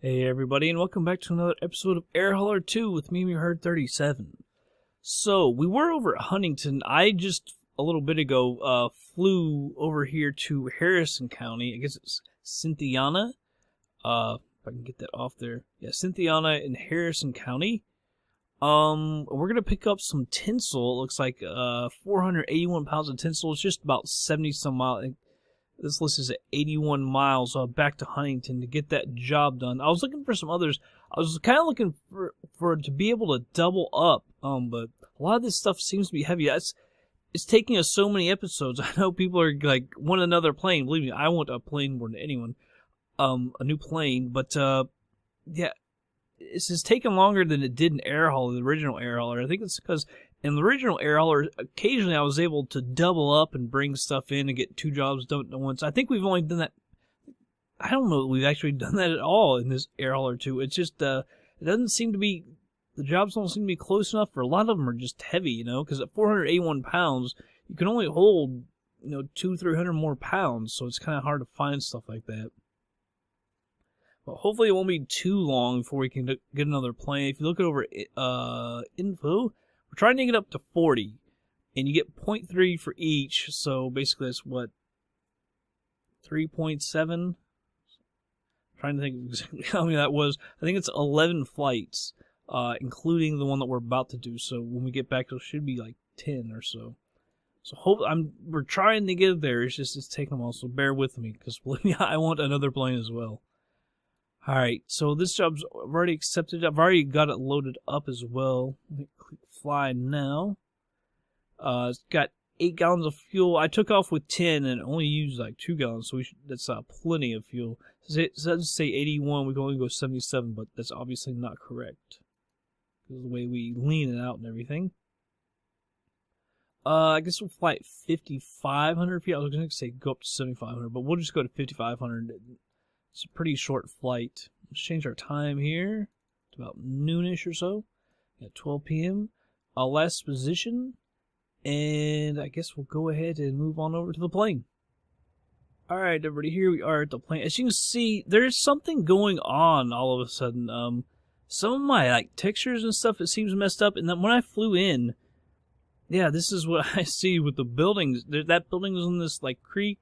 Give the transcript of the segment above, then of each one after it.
Hey everybody, and welcome back to another episode of Air Hauler 2 with me, your Herd 37. So, we were over at Huntington. I just, a little bit ago, flew over here to Harrison County. I guess it's Cynthiana. If I can get that off there. Yeah, Cynthiana in Harrison County. We're gonna pick up some tinsel. It looks like, 481 pounds of tinsel. It's just about 70 some miles. This list is at 81 miles back to Huntington to get that job done. I was looking for some others. I was kind of looking for to be able to double up, but a lot of this stuff seems to be heavy. It's taking us so many episodes. I know people are like, want another plane. Believe me, I want a plane more than anyone. A new plane. But, yeah, this is taking longer than it did in Air Hauler, the original Air Hauler. I think it's because in the original Air Hauler, occasionally I was able to double up and bring stuff in and get two jobs done at once. I think we've only done that. I don't know that we've actually done that at all in this Air Hauler 2. It's just, it doesn't seem to be, the jobs don't seem to be close enough, for a lot of them are just heavy, you know, because at 481 pounds, you can only hold, 200-300 more pounds, so it's kind of hard to find stuff like that. But hopefully it won't be too long before we can get another plane. If you look over info, we're trying to get up to 40, and you get 0.3 for each, so basically that's what, 3.7? Trying to think exactly how many that was. I think it's 11 flights, including the one that we're about to do, so when we get back, it should be like 10 or so. So we're trying to get there, it's taking a while, so bear with me, because believe me, I want another plane as well. Alright, so this job's already accepted. I've already got it loaded up as well. Let me click fly now. It's got 8 gallons of fuel. I took off with 10 and only used like 2 gallons, so that's plenty of fuel. It does say 81, we can only go 77, but that's obviously not correct, because of the way we lean it out and everything. I guess we'll fly at 5,500 feet. I was going to say go up to 7,500, but we'll just go to 5,500. It's a pretty short flight. Let's change our time here to about noonish or so. At 12 p.m. Last position. And I guess we'll go ahead and move on over to the plane. Alright, everybody, here we are at the plane. As you can see, there's something going on all of a sudden. Some of my textures and stuff, it seems messed up. And then when I flew in, yeah, this is what I see with the buildings. That building is in this creek.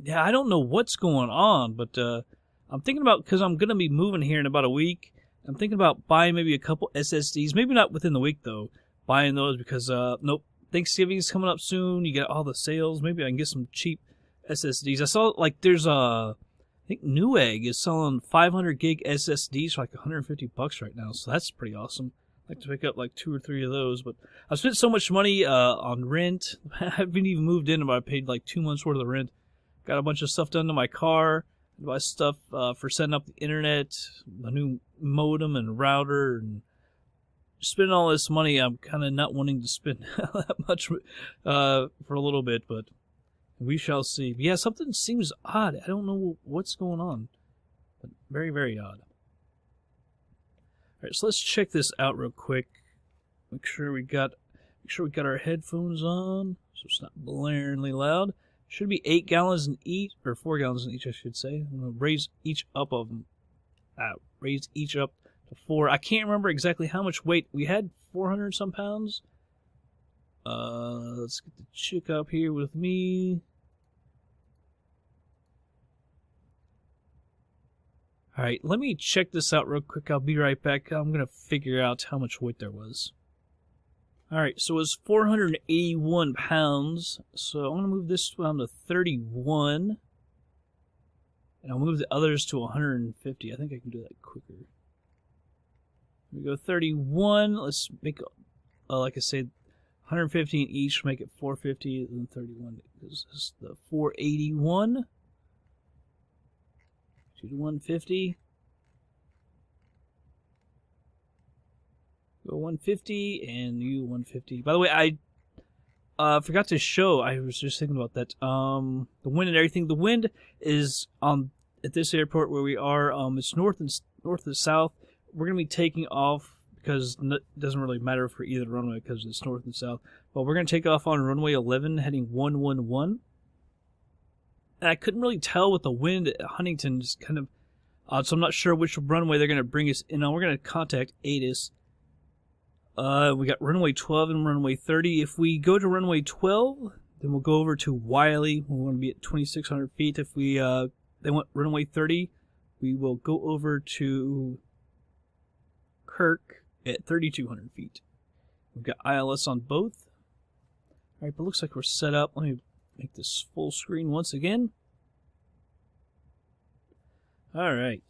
Yeah, I don't know what's going on, but I'm thinking about, because I'm going to be moving here in about a week, I'm thinking about buying maybe a couple SSDs, maybe not within the week, though, buying those, because, nope, Thanksgiving's coming up soon, you get all the sales, maybe I can get some cheap SSDs. I saw, there's I think Newegg is selling 500 gig SSDs for like $150 right now, so that's pretty awesome. I'd like to pick up 2 or 3 of those, but I've spent so much money on rent. I haven't even moved in, but I paid 2 months worth of rent. Got a bunch of stuff done to my car. Buy stuff for setting up the internet, a new modem and router, and spending all this money. I'm kind of not wanting to spend that much for a little bit, but we shall see. But yeah, something seems odd. I don't know what's going on, but very, very odd. All right, so let's check this out real quick. Make sure we got our headphones on, so it's not blaringly loud. Should be 8 gallons in each, or 4 gallons in each, I should say. I'm going to raise each up to 4. I can't remember exactly how much weight. We had 400 some pounds. Let's get the chick up here with me. Alright, let me check this out real quick. I'll be right back. I'm going to figure out how much weight there was. Alright, so it was 481 pounds, so I'm going to move this down to 31, and I'll move the others to 150. I think I can do that quicker. Here we go, 31, let's make, like I said, 150 in each, make it 450, and then 31, this is the 481, to 150. Go 150 and you 150. By the way, I forgot to show. I was just thinking about that. The wind and everything. The wind is at this airport where we are. It's north and south. We're gonna be taking off because it doesn't really matter for either runway because it's north and south. But we're gonna take off on runway 11, heading 111. And I couldn't really tell with the wind at Huntington. Just kind of, So I'm not sure which runway they're going to bring us in on. We're going to contact Addons. We got runway 12 and runway 30. If we go to runway 12, then we'll go over to Wiley. We want to be at 2,600 feet. If we they want runway 30, we will go over to Kirk at 3,200 feet. We've got ILS on both. All right, but looks like we're set up. Let me make this full screen once again. All right,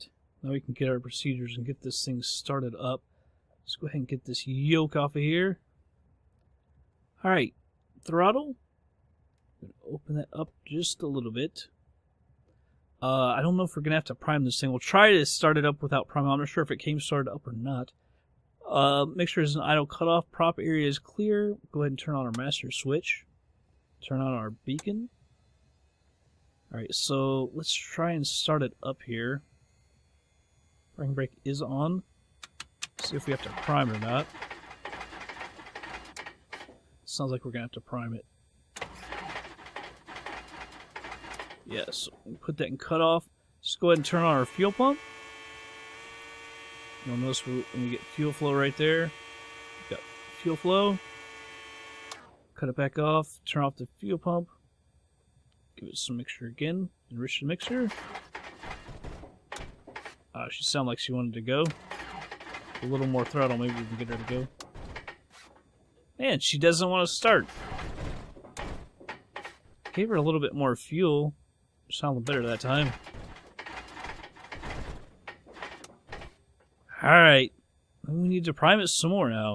now we can get our procedures and get this thing started up. Let's go ahead and get this yoke off of here. All right, throttle. I'm gonna open that up just a little bit. I don't know if we're gonna have to prime this thing. We'll try to start it up without priming. I'm not sure if it came started up or not. Make sure there's an idle cutoff. Prop area is clear. Go ahead and turn on our master switch. Turn on our beacon. Alright, so let's try and start it up here. Parking brake is on. See if we have to prime or not. Sounds like we're going to have to prime it. Yeah, so we put that in cutoff. Just go ahead and turn on our fuel pump. You'll notice when we get fuel flow right there. We've got fuel flow. Cut it back off. Turn off the fuel pump. Give it some mixture again. Enrich the mixture. She sounded like she wanted to go. A little more throttle, maybe we can get her to go. Man, she doesn't want to start. Gave her a little bit more fuel. Sounded better that time. Alright. We need to prime it some more now.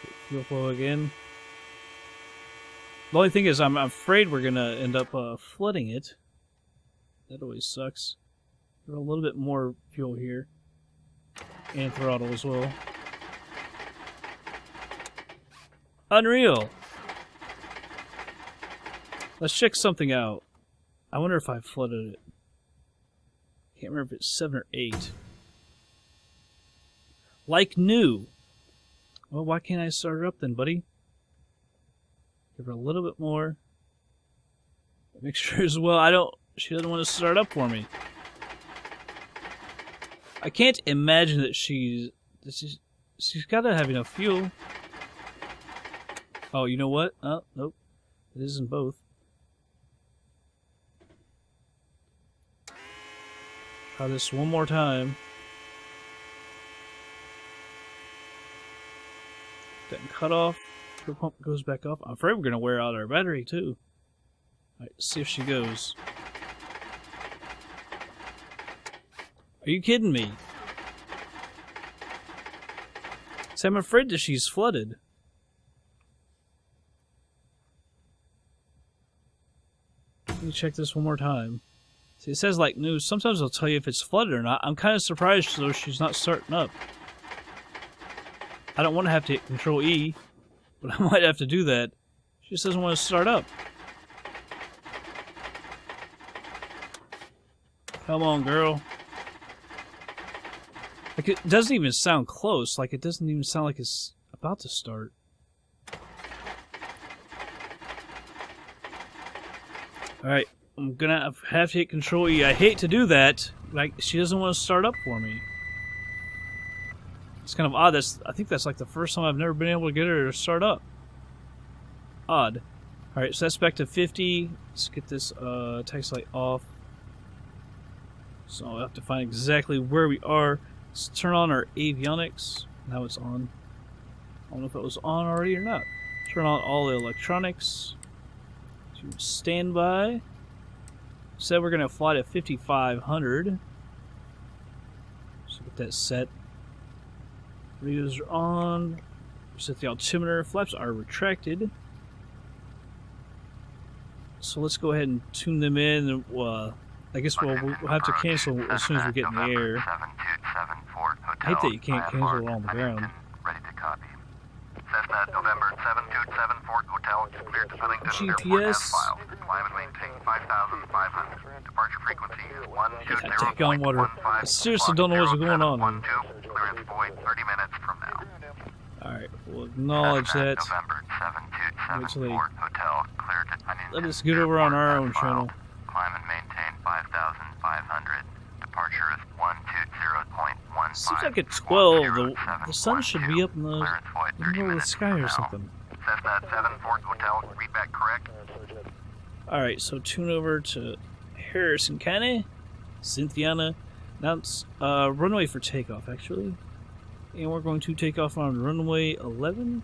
Get fuel flow again. The only thing is, I'm afraid we're going to end up flooding it. That always sucks. Give it a little bit more fuel here. And throttle as well. Unreal! Let's check something out. I wonder if I flooded it. Can't remember if it's 7 or 8. Like new! Well, why can't I start her up then, buddy? Give her a little bit more. Make sure as well, she doesn't want to start up for me. I can't imagine that she's got to have enough fuel. Oh, you know what? Oh, nope. It isn't both. Try this one more time. Then cut off. The pump goes back off. I'm afraid we're going to wear out our battery too. Alright, see if she goes. Are you kidding me? See, I'm afraid that she's flooded. Let me check this one more time. See, it says like new. Sometimes it'll tell you if it's flooded or not. I'm kind of surprised though she's not starting up. I don't want to have to hit Control E, but I might have to do that. She just doesn't want to start up. Come on, girl. Like, it doesn't even sound close. Like, it doesn't even sound like it's about to start. Alright, I'm gonna have to hit Control E. I hate to do that. Like, she doesn't want to start up for me. It's kind of odd. I think that's like the first time I've never been able to get her to start up. Odd. Alright, so that's back to 50. Let's get this text light off. So I'll have to find exactly where we are. Let's turn on our avionics. Now it's on. I don't know if it was on already or not. Turn on all the electronics. To standby. Said we're going to fly to 5,500. So get that set. Radios are on. Set the altimeter. Flaps are retracted. So let's go ahead and tune them in. I guess we'll have to cancel as soon as we get in the air. I hate that you can't cancel it on the ground. Ready to copy. Cessna, November 727 Fort Hotel, cleared to Huntington. GPS. Climb and maintain 5,500. Departure frequency 120. Take on water. I seriously don't know what's going on. Clearance void 30 minutes from now. Alright, we'll acknowledge that. November 727 Fort Hotel, cleared to Huntington. Let us get over on our own channel. Climb and maintain Seems like at 12, the sun should be up in the middle of the sky or something. Cessna 7, Fort Hotel, read back correct. Alright, so tune over to Harrison County, Cynthiana. Now it's runway for takeoff, actually. And we're going to take off on runway 11.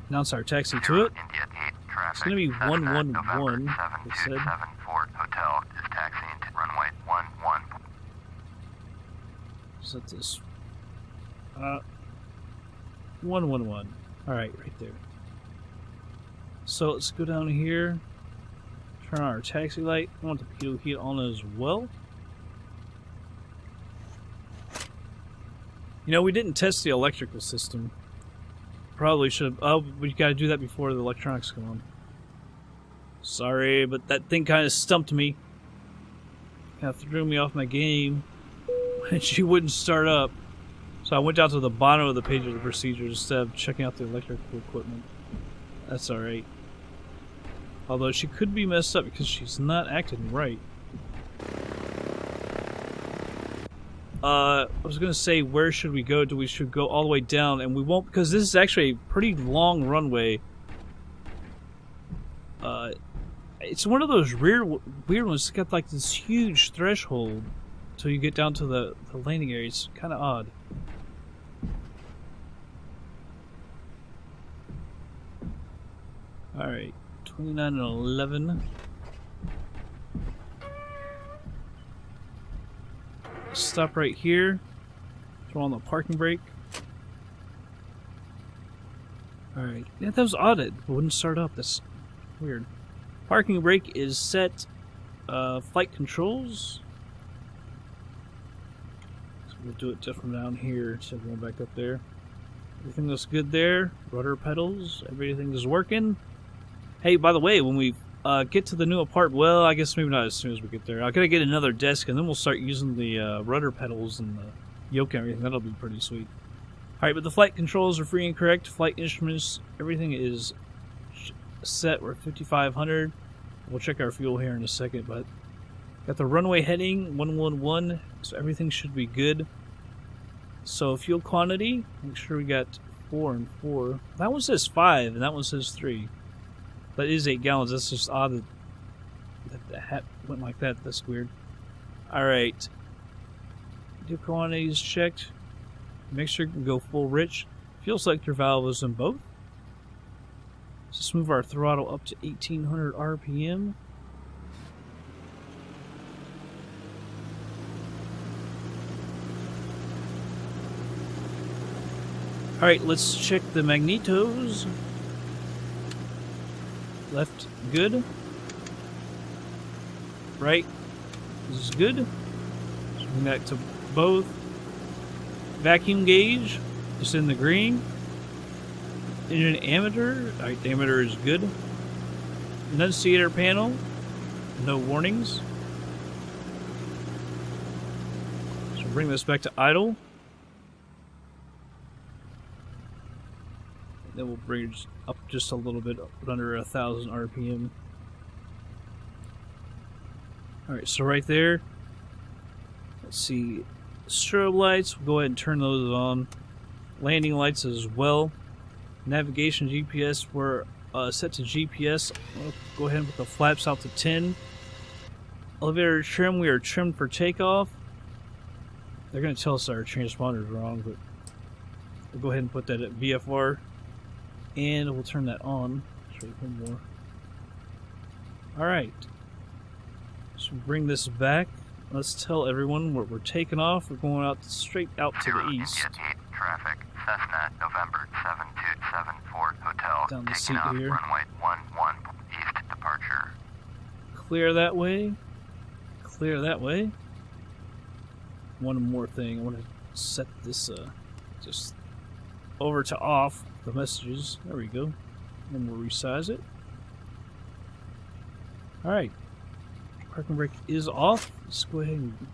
Announce our taxi to it. It's going to be 111, it said. Fort Hotel is taxiing to runway 11. Set this 111. Alright, right there. So let's go down here. Turn on our taxi light. I want the pitot heat on as well. You know, we didn't test the electrical system. Probably should have. Oh, we gotta do that before the electronics come on. Sorry, but that thing kind of stumped me. Kind of threw me off my game. And she wouldn't start up. So I went down to the bottom of the page of the procedures instead of checking out the electrical equipment. That's alright. Although she could be messed up because she's not acting right. I was gonna say, where should we go? We should go all the way down, and we won't because this is actually a pretty long runway. It's one of those weird ones. It's got like this huge threshold until you get down to the landing area. It's kind of odd. Alright, 29 and 11. Stop right here. Throw on the parking brake. Alright, yeah, that was odd. It wouldn't start up. That's weird. Parking brake is set. Flight controls. So we'll do it different down here instead of going back up there. Everything looks good there. Rudder pedals. Everything is working. Hey, by the way, when we get to the new apartment, well, I guess maybe not as soon as we get there. I gotta get another desk, and then we'll start using the rudder pedals and the yoke and everything. That'll be pretty sweet. Alright, but the flight controls are free and correct. Flight instruments, everything is set. We're at 5,500. We'll check our fuel here in a second, but got the runway heading 111, so everything should be good. So fuel quantity, make sure we got 4 and 4. That one says 5, and that one says 3. That is 8 gallons. That's just odd that the hat went like that. That's weird. Alright. Fuel quantities checked. Make sure you can go full rich. Fuel selector valve is in both. Let's just move our throttle up to 1800 RPM. Alright, let's check the magnetos. Left, good. Right, this is good. Let's bring that to both. Vacuum gauge, just in the green. Engine ammeter, alright, the ammeter is good. Annunciator panel, no warnings. So bring this back to idle. Then we'll bring it up just a little bit, under 1,000 RPM. Alright, so right there, let's see, strobe lights, we'll go ahead and turn those on. Landing lights as well. Navigation GPS, we're set to GPS. We'll go ahead and put the flaps out to 10. Elevator trim, we are trimmed for takeoff. They're going to tell us our transponder is wrong, but we'll go ahead and put that at VFR. And we'll turn that on. Let's wait one more. Alright. So bring this back. Let's tell everyone we're taking off. We're going out straight out to the east. India 8 traffic. Cessna November 727 Fort Hotel. Down the taking seat off here. runway 11 east departure. Clear that way. Clear that way. One more thing. I want to set this just over to off. The messages. There we go. And we'll resize it. Alright. Parking brake is off. Let's go ahead and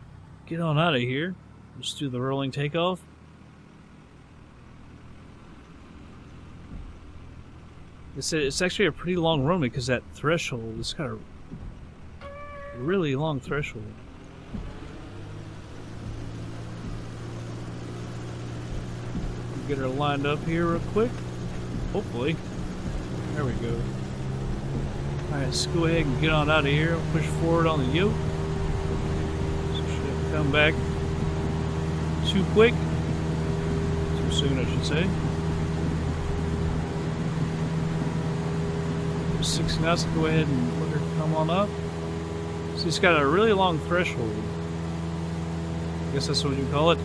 get on out of here. Just do the rolling takeoff. It's actually a pretty long runway because that threshold, it's got a really long threshold. get her lined up here real quick. Hopefully. There we go. Alright, let's go ahead and get on out of here. Push forward on the yoke. So shouldn't come back too quick. Too soon, I should say. 60 knots, go ahead and let her come on up. So it's got a really long threshold. I guess that's what you call it.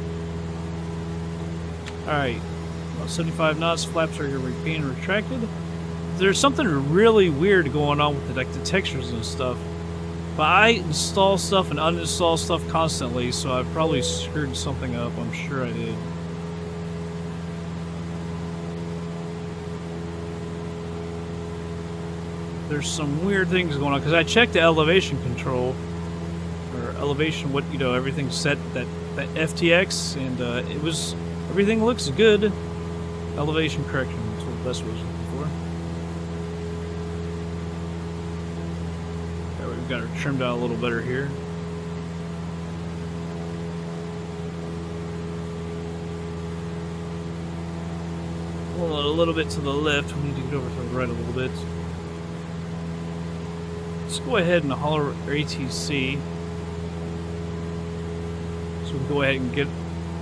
Alright. About 75 knots, flaps are being retracted. There's something really weird going on with the textures and stuff. But I install stuff and uninstall stuff constantly, so I probably screwed something up. I'm sure I did. There's some weird things going on because I checked the elevation control or elevation, what everything's set that FTX, and everything looks good. Elevation correction, that's what that's what I was looking for. There, we've got her trimmed out a little better here. Pull it a little bit to the left. We need to get over to the right a little bit. Let's go ahead and holler ATC. So we can go ahead and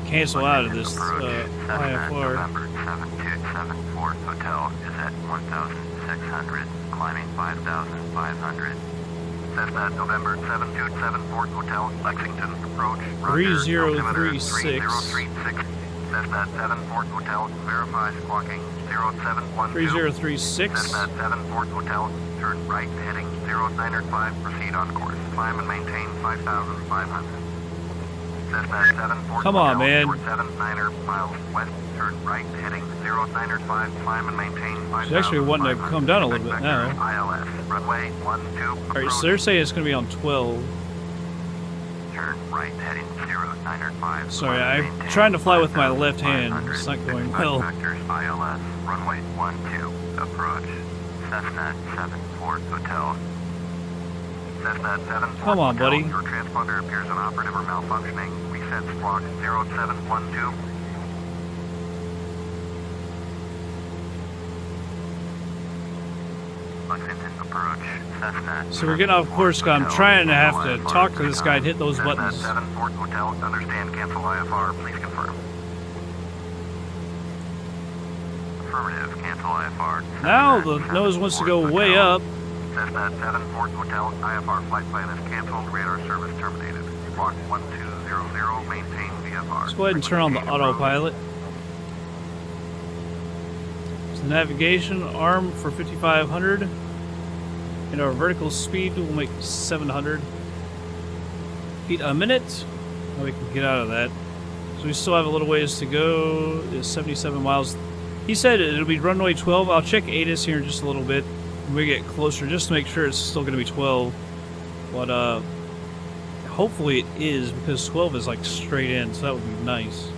cancel out of this IFR. November 7274 Hotel is at 1,600, climbing 5,500. Cessna November 7274 Hotel, Lexington, approach. 3036. Cessna 74 Hotel, verify squawking 0712. 3036. Cessna 74 Hotel, turn right heading 0905, proceed on course. Climb and maintain 5,500. Cessna 74 Come on, man. 79er miles west, turn right heading 0905, climb and maintain 5,500. She's actually wanting to come down a little bit now. ILS, runway 12. Alright, so they're saying it's going to be on 12. Turn right heading 0905. Sorry, I'm trying to fly with my left hand. It's not going well. Factors, ILS, runway 12, approach. Cessna 74 Hotel. Cessna 74 Come on, Hotel, buddy. your transponder appears inoperative or malfunctioning. Reset squawk 0712. Lexington approach. Cessna. So we're getting off course. I'm trying to have to talk to this guy and hit those buttons. Cessna 74 Hotel, understand, cancel IFR, please confirm. Affirmative, cancel IFR. Now the nose wants to go way up. Cessna 74 Hotel, IFR flight plan is canceled, radar service terminated. Squawk 1200, maintain VFR. Let's go ahead and turn on the autopilot. So navigation arm for 5500. And our vertical speed will make 700 feet a minute. Now we can get out of that. So we still have a little ways to go. It's 77 miles. He said it'll be runway 12. I'll check ATIS here in just a little bit when we get closer, just to make sure it's still going to be 12. But hopefully it is, because 12 is like straight in, so that would be nice.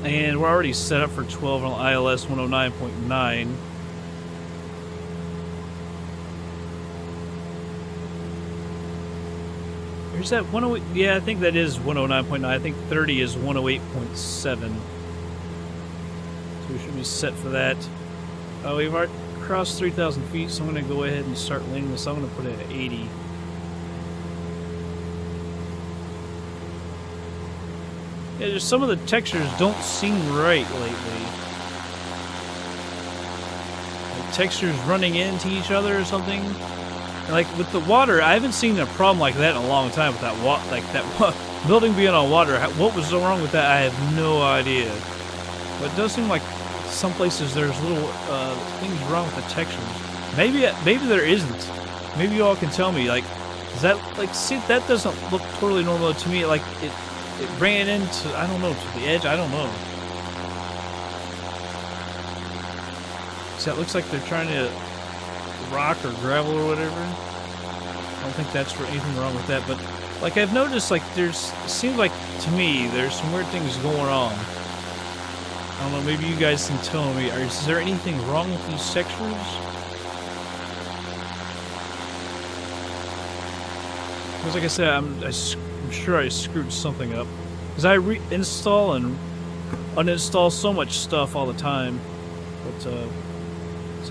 And we're already set up for 12 on ILS 109.9. Is that 108? Yeah, I think that is 109.9. I think 30 is 108.7. So we should be set for that. We've already crossed 3,000 feet, so I'm going to go ahead and start landing this. I'm going to put it at 80. Yeah, just some of the textures don't seem right lately. Like textures running into each other or something. Like with the water, I haven't seen a problem like that in a long time with that building being on water. What was so wrong with that? I have no idea. But it does seem like some places there's little things wrong with the textures. Maybe there isn't. Maybe you all can tell me. Like, is that see, that doesn't look totally normal to me. Like it ran into, I don't know, to the edge. I don't know. So it looks like they're trying to rock or gravel or whatever. I don't think that's anything wrong with that, but like I've noticed, like it seems like to me there's some weird things going on. I don't know, maybe you guys can tell me, is there anything wrong with these textures? Because like I said, I'm sure I screwed something up. Because I reinstall and uninstall so much stuff all the time. But so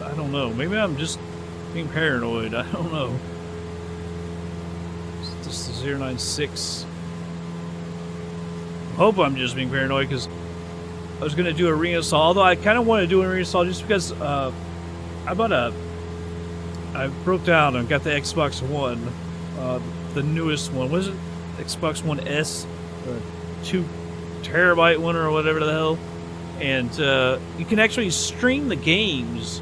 I don't know. Maybe I'm just being paranoid. I don't know. This is 096. I hope I'm just being paranoid because I was going to do a reinstall. Although I kind of want to do a reinstall just because I broke down and got the Xbox One, the newest one. Was it Xbox One S, the 2 terabyte one or whatever the hell? And you can actually stream the games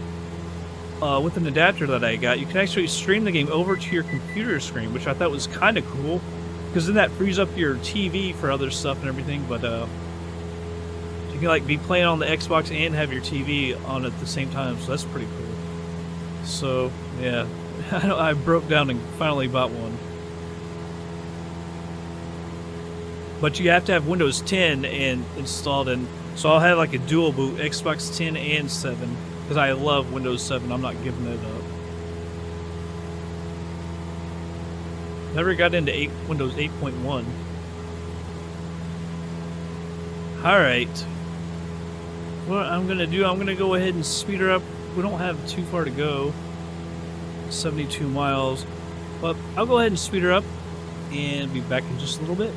with an adapter that I got. You can actually stream the game over to your computer screen, which I thought was kind of cool, because then that frees up your TV for other stuff and everything. But you can like be playing on the Xbox and have your TV on at the same time, so that's pretty cool. So yeah, I broke down and finally bought one. But you have to have Windows 10 and installed, and so I'll have like a dual boot, Xbox 10 and 7, because I love Windows 7. I'm not giving it up. Never got into Windows 8.1. Alright. What I'm going to do, I'm going to go ahead and speed her up. We don't have too far to go. 72 miles. But I'll go ahead and speed her up and be back in just a little bit.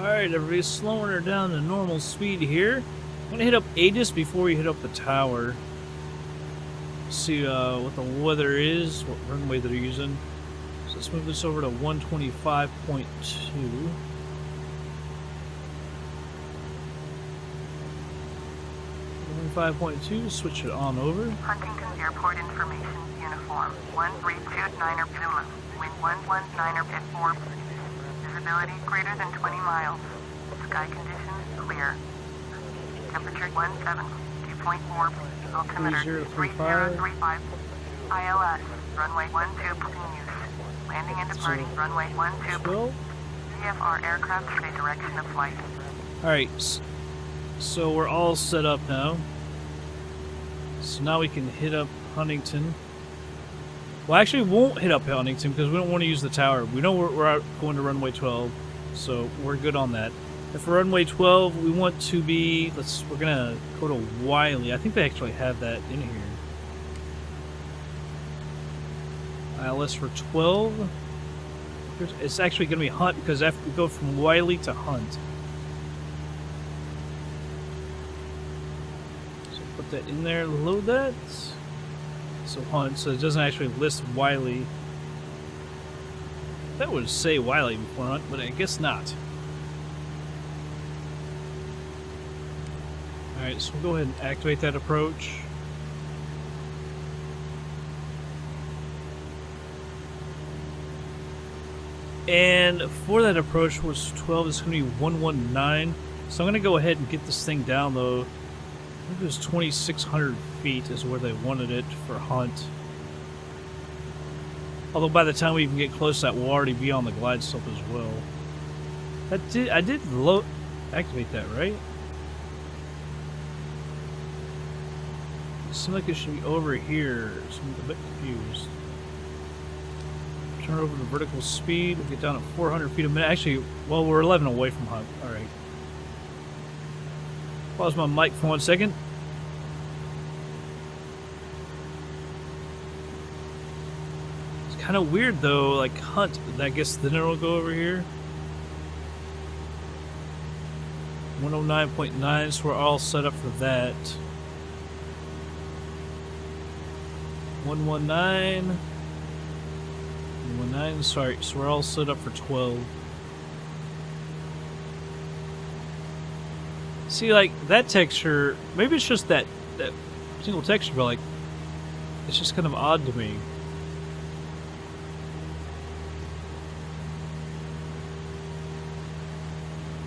Alright, everybody's slowing her down to normal speed here. I'm going to hit up Addons before we hit up the tower. See what the weather is, what runway they're using. So let's move this over to 125.2. 125.2, switch it on over. Huntington Airport Information Uniform 1329er Zulu. Wind 119er Pit 4. Visibility greater than 20 miles. Sky conditions clear. Temperature 172.4. Altimeter 3035. ILS. Runway 12 continues. Landing and departing runway 12. CFR aircraft stay direction of flight. Alright, so we're all set up now. So now we can hit up Huntington. Well, actually, we won't hit up Huntington because we don't want to use the tower. We know we're out going to runway 12, so we're good on that. And for runway 12, we want to be. We're gonna go to Wiley. I think they actually have that in here. ILS for 12. It's actually gonna be Hunt because after we go from Wiley to Hunt. Put that in there, load that. So Hunt, so it doesn't actually list Wiley. That would say Wiley before Hunt, but I guess not. Alright, so we'll go ahead and activate that approach. And for that approach was 12, it's going to be 119. So I'm going to go ahead and get this thing down though. I think it was 2,600 feet is where they wanted it for Hunt. Although by the time we even get close to that, we'll already be on the glide slope as well. I did activate that, right? It seems like it should be over here, so I'm a bit confused. Turn over to vertical speed, we'll get down at 400 feet a minute. Actually, well, we're 11 away from Hunt. Alright. Pause my mic for 1 second. It's kind of weird though, like Hunt, I guess then it'll go over here. 109.9, so we're all set up for that. 119. 119, sorry, so we're all set up for 12. See, like, that texture, maybe it's just that single texture, but, like, it's just kind of odd to me.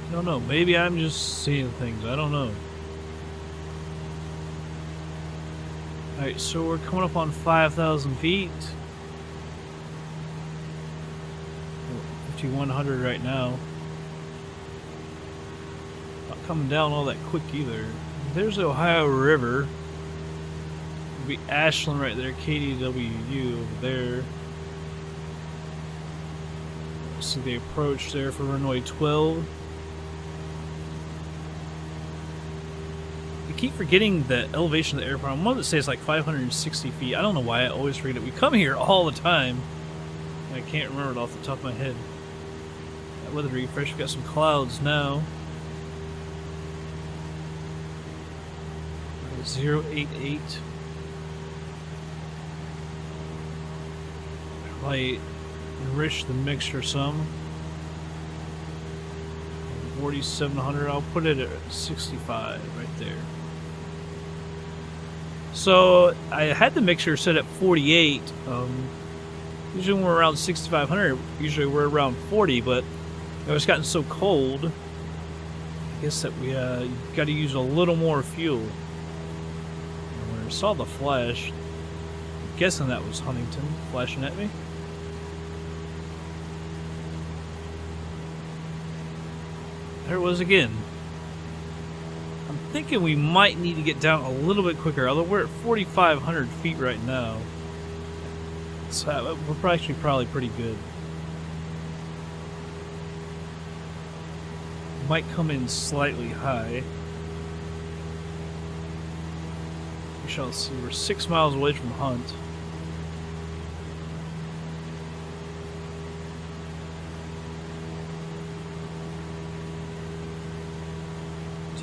I don't know, maybe I'm just seeing things, I don't know. Alright, so we're coming up on 5,000 feet. 5,100 right now. Coming down all that quick either. There's the Ohio River. It'll be Ashland right there, KDWU over there. See the approach there for runway 12. I keep forgetting the elevation of the airport. I wanted to say it's like 560 feet. I don't know why I always forget it. We come here all the time. I can't remember it off the top of my head. That weather refresh, we've got some clouds now. 088. Probably enrich the mixture some. 4,700. I'll put it at 65 right there. So I had the mixture set at 48. Usually when we're around 6,500, usually we're around 40, but it's gotten so cold. I guess that we got to use a little more fuel. I saw the flash. I'm guessing that was Huntington flashing at me. There it was again. I'm thinking we might need to get down a little bit quicker, although we're at 4,500 feet right now. So we're actually probably pretty good. Might come in slightly high. We shall see. We're 6 miles away from Hunt.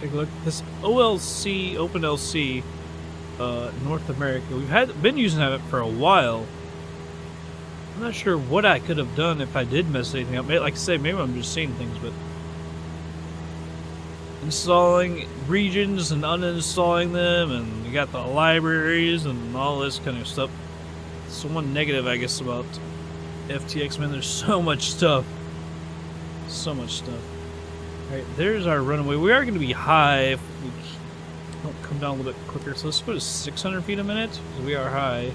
take a look. This OLC, OpenLC, North America. We've been using that for a while. I'm not sure what I could have done if I did mess anything up. Like I say, maybe I'm just seeing things, but installing regions and uninstalling them, and you got the libraries and all this kind of stuff. So one negative, I guess, about FTX, man, there's so much stuff. So much stuff. Alright, there's our runaway. We are going to be high if we don't come down a little bit quicker. So let's put it 600 feet a minute. We are high.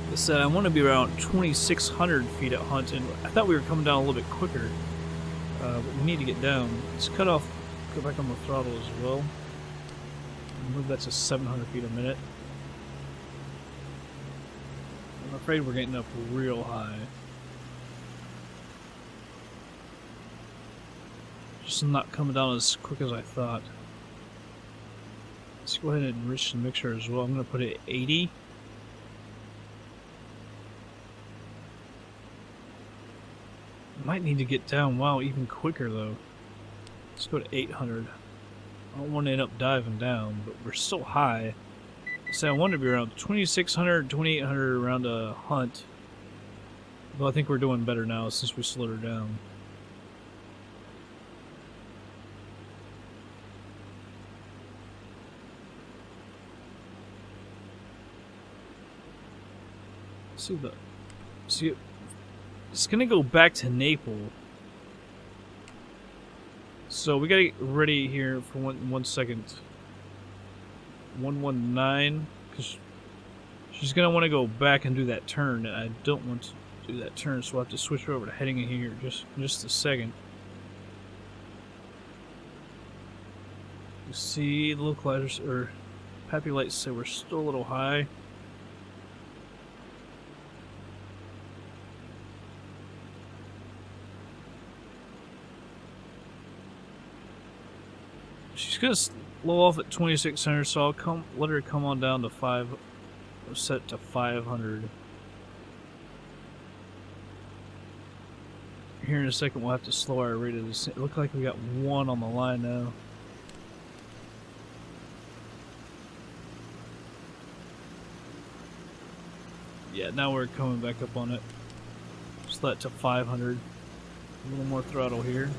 Like I said, I want to be around 2,600 feet at Huntington. I thought we were coming down a little bit quicker. But we need to get down. Let's cut off, go back on the throttle as well. Move that to 700 feet a minute. I'm afraid we're getting up real high. Just not coming down as quick as I thought. Let's go ahead and enrich the mixture as well. I'm going to put it at 80. Might need to get down, wow, even quicker though. Let's go to 800. I don't want to end up diving down, but we're still high. So I want to be around 2,600, 2,800 around a hunt. Though I think we're doing better now since we slowed her down. See, it's gonna go back to Naples. So we gotta get ready here for one second. 119, because she's gonna want to go back and do that turn, and I don't want to do that turn, so we'll have to switch her over to heading in here just a second. You see the localizers or Pappy lights say we're still a little high. She's gonna slow off at 2,600, so I'll let her come on down to 5, set to 500. Here in a second, we'll have to slow our rate of descent. It looks like we got 1 on the line now. Yeah, now we're coming back up on it. Just that to 500. A little more throttle here.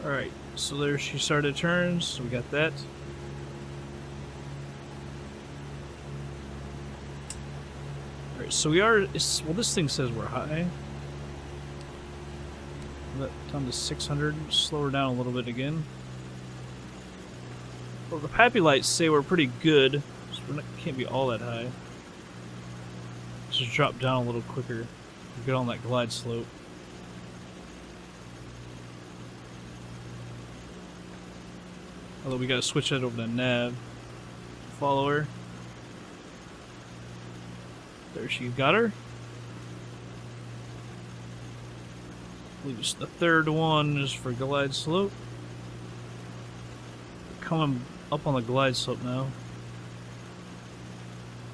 Alright, so there she started turns, so we got that. Alright, so we are, well, this thing says we're high. That down to 600, slow her down a little bit again. Well, the Pappy lights say we're pretty good, so we can't be all that high. Let's just drop down a little quicker, get on that glide slope. Although we gotta switch that over to nav. Follow her. There she got her. I believe it's the third one is for glide slope. We're coming up on the glide slope now.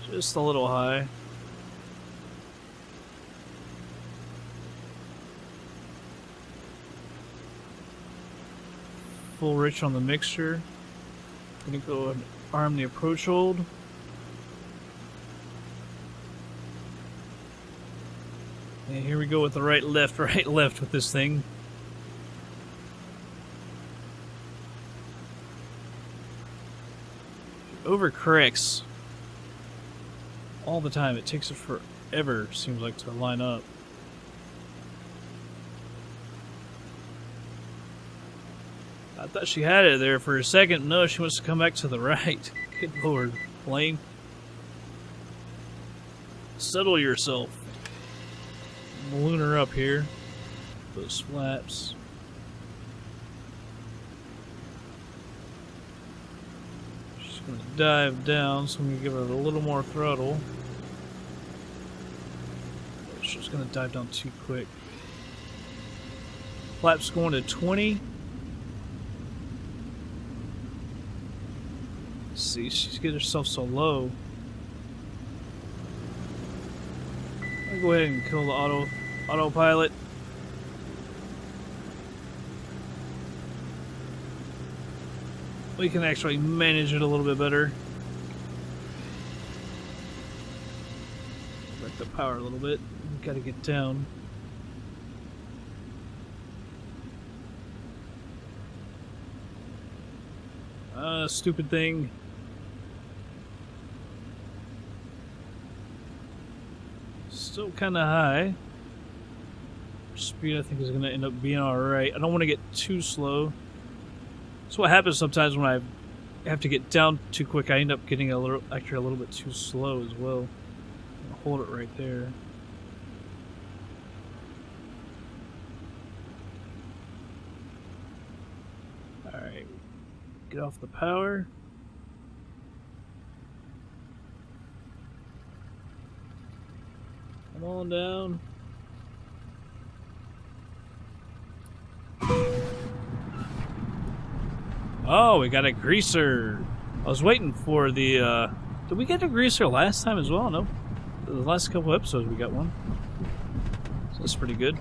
Just a little high. Full rich on the mixture. Gonna go and arm the approach hold. And here we go with the right left with this thing. It overcorrects all the time. It takes it forever, seems like, to line up. I thought she had it there for a second. No, she wants to come back to the right. Good lord, plane. Settle yourself. Balloon her up here. Those flaps. She's going to dive down, so I'm going to give her a little more throttle. She's going to dive down too quick. Flaps going to 20. See, she's getting herself so low. I'll go ahead and kill the autopilot. We can actually manage it a little bit better. Back the power a little bit. Gotta get down. Stupid thing. Still kind of high. Speed I think is going to end up being alright. I don't want to get too slow. That's what happens sometimes when I have to get down too quick. I end up getting actually a little bit too slow as well. I'll hold it right there. Alright. Get off the power. Come on down. Oh, we got a greaser. I was waiting for the, did we get a greaser last time as well? No. The last couple episodes we got one. So that's pretty good.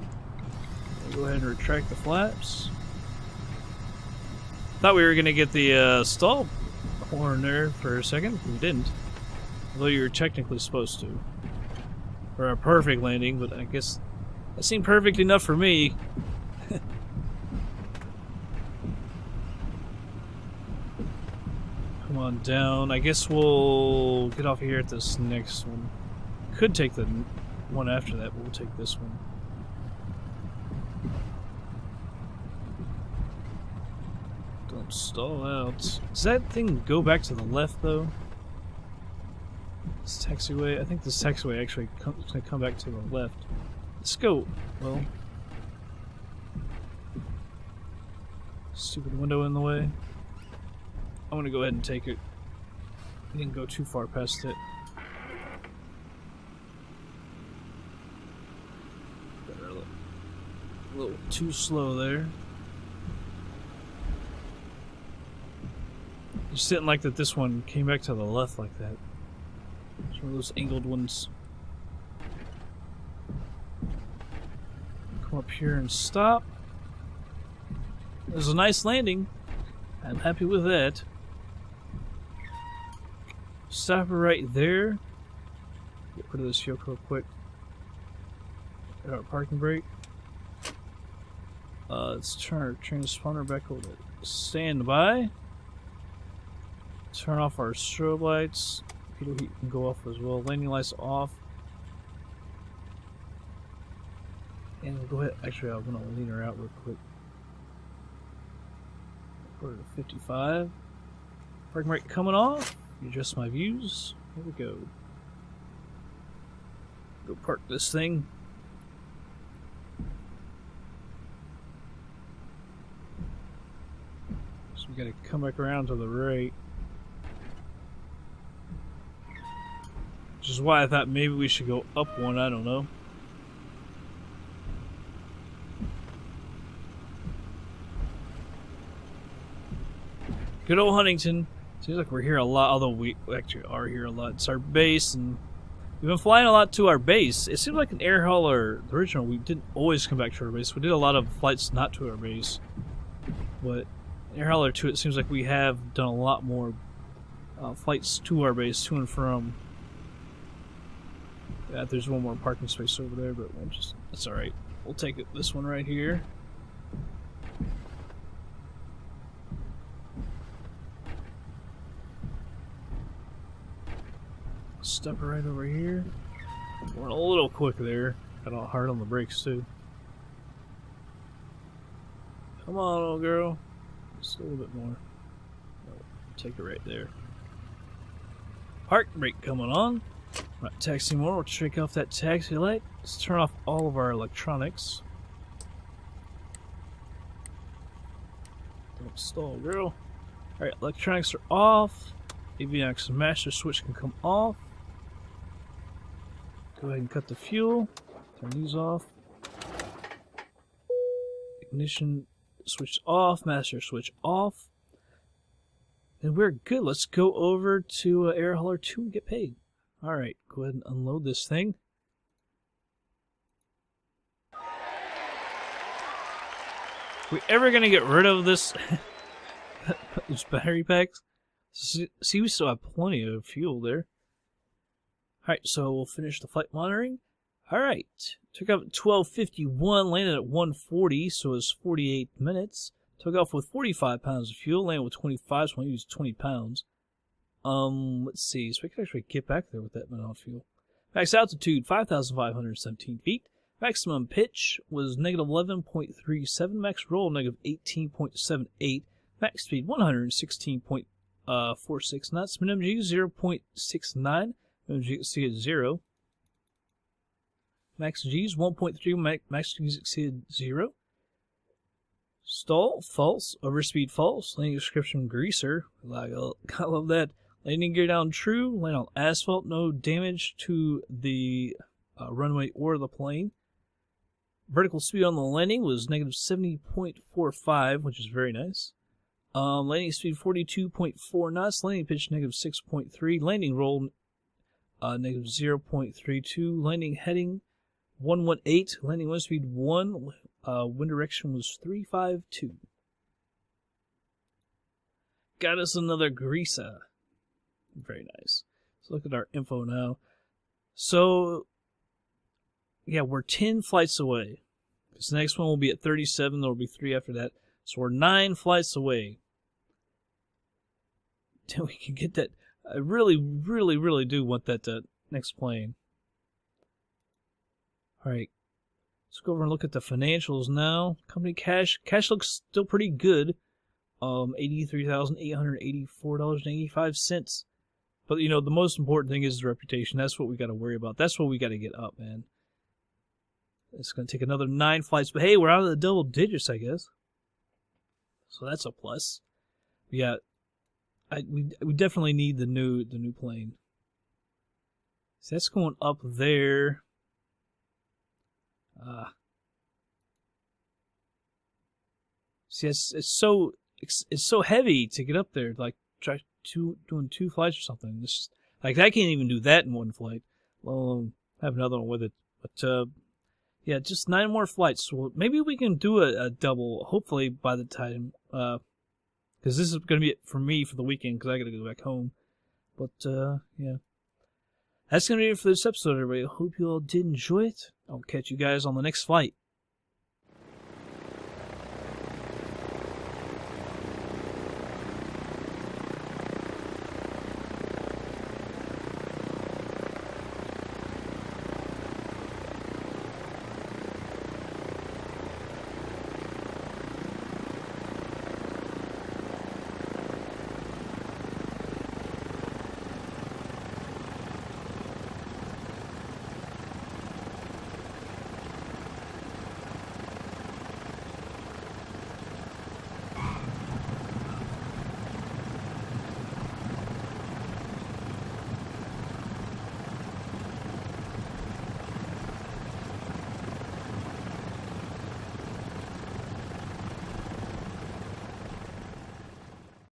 We'll go ahead and retract the flaps. Thought we were going to get the stall horn there for a second. We didn't. Although you were technically supposed to. For a perfect landing, but I guess that seemed perfect enough for me. Come on down. I guess we'll get off here at this next one. Could take the one after that, but we'll take this one. Don't stall out. Does that thing go back to the left, though? This taxiway? I think this taxiway actually is going to come back to the left. Let's go. Well. Stupid window in the way. I'm going to go ahead and take it. I didn't go too far past it. Got a little too slow there. Just didn't like that this one came back to the left like that. It's one of those angled ones. Come up here and stop. It was a nice landing. I'm happy with that. Stop right there. Get rid of this yoke real quick. Get our parking brake. Let's turn our transponder back over to standby. Turn off our strobe lights. Heat can go off as well. Landing lights off. And we'll go ahead. Actually, I'm going to lean her out real quick. Go to 55. Parking brake coming off. Adjust my views. Here we go. Go park this thing. So we got to come back around to the right. Which is why I thought maybe we should go up one, I don't know. Good old Huntington. Seems like we're here a lot, although we actually are here a lot. It's our base, and we've been flying a lot to our base. It seems like an air hauler, the original, we didn't always come back to our base. We did a lot of flights not to our base. But air hauler 2, it seems like we have done a lot more flights to our base, to and from. Yeah, there's one more parking space over there, but we'll just, that's alright. We'll take it, this one right here. Step right over here. We're a little quick there. Got all hard on the brakes too. Come on, old girl. Just a little bit more. No, take it right there. Park brake coming on. Not taxi more. We'll shake off that taxi light. Let's turn off all of our electronics. Don't stall, girl. Alright, electronics are off. Avionics master switch can come off. Go ahead and cut the fuel. Turn these off. Ignition switch off. Master switch off. And we're good. Let's go over to Air Hauler 2 and get paid. Alright, go ahead and unload this thing. we ever gonna get rid of this these battery packs? See, we still have plenty of fuel there. Alright, so we'll finish the flight monitoring. Alright, took off at 12:51, landed at 1:40, so it was 48 minutes. Took off with 45 pounds of fuel, landed with 25, so I used 20 pounds. Let's see, so we can actually get back there with that amount of fuel. Max altitude, 5,517 feet. Maximum pitch was negative 11.37. Max roll, negative 18.78. Max speed, 116.46 knots. Minimum G, 0.69. Minimum G exceeded 0. Max G's 1.3. Max G's exceeded 0. Stall, false. Overspeed, false. Landing description, greaser. I love that. Landing gear down, true. Land on asphalt, no damage to the runway or the plane. Vertical speed on the landing was negative 70.45, which is very nice. Landing speed 42.4 knots. Landing pitch negative 6.3. Landing roll negative 0.32. Landing heading 118. Landing wind speed 1. Wind direction was 352. Got us another greaser. Very nice. Let's look at our info now. So, yeah, we're 10 flights away. This next one will be at 37. There will be 3 after that. So we're 9 flights away. Till we can get that. I really, really, really do want that next plane. Alright. Let's go over and look at the financials now. Company cash. Cash looks still pretty good. $83,884.85. But, you know, the most important thing is the reputation. That's what we got to worry about. That's what we got to get up, man. It's going to take another 9 flights. But, hey, we're out of the double digits, I guess. So that's a plus. Yeah, we definitely need the new plane. So that's going up there. See, it's so heavy to get up there. Like try doing 2 flights or something. It's just, like I can't even do that in 1 flight. Let alone have another one with it. But yeah, just 9 more flights. So maybe we can do a double. Hopefully by the time, because this is going to be it for me for the weekend. Because I got to go back home. But yeah, that's going to be it for this episode, everybody. I hope you all did enjoy it. I'll catch you guys on the next flight.